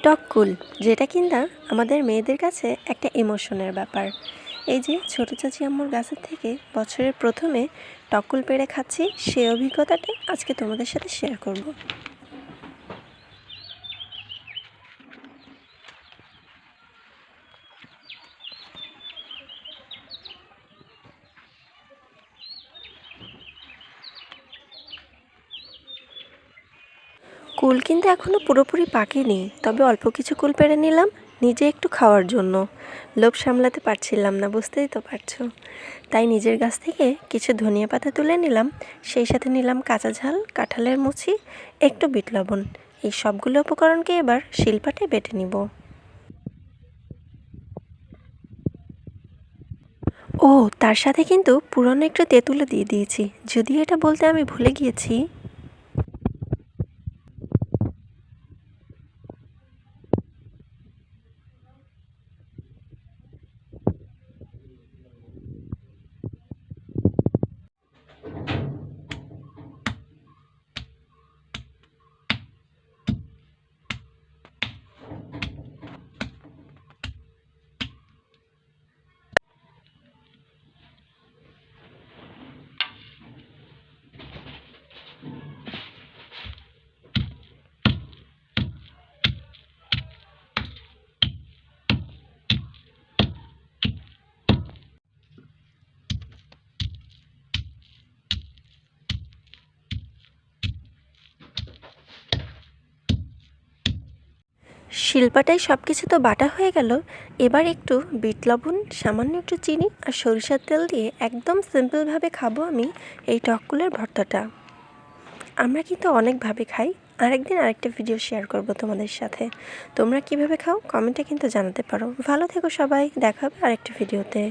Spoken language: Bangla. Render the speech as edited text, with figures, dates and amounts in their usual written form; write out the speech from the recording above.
টক কুল, যেটা কিনা আমাদের মেয়েদের কাছে একটা ইমোশনের ব্যাপার। এই যে ছোটো চাচি আম্মুর গাছের থেকে বছরের প্রথমে টক কুল পেড়ে খাচ্ছি, সেই অভিজ্ঞতাটাই আজকে তোমাদের সাথে শেয়ার করব। কুল কিন্তু এখনও পুরোপুরি পাকেনি, তবে অল্প কিছু কুল পেড়ে নিলাম নিজে একটু খাওয়ার জন্য। লোভ সামলাতে পারছিলাম না, বুঝতেই তো পারছো। তাই নিজের গাছ থেকে কিছু ধনিয়া পাতা তুলে নিলাম, সেই সাথে নিলাম কাঁচা ঝাল, কাঁঠালের মুচি, একটু বিট লবণ। এই সবগুলো উপকরণকে এবার শিলপাটে বেটে নিব। ও, তার সাথে কিন্তু পুরনো একটু তেঁতুলও দিয়ে দিয়েছি, যদিও এটা বলতে আমি ভুলে গিয়েছি। শিলপাটায় সব কিছু তো বাটা হয়ে গেল। এবার একটু বিট লবণ, সামান্য একটু চিনি আর সরিষার তেল দিয়ে একদম সিম্পলভাবে খাবো আমি এই টক কুলের ভর্তাটা। আমরা কিন্তু অনেকভাবে খাই, আরেকদিন আরেকটা ভিডিও শেয়ার করব তোমাদের সাথে। তোমরা কিভাবে খাও কমেন্টে কিন্তু জানাতে পারো। ভালো থেকো সবাই, দেখা হবে আরেকটা ভিডিওতে।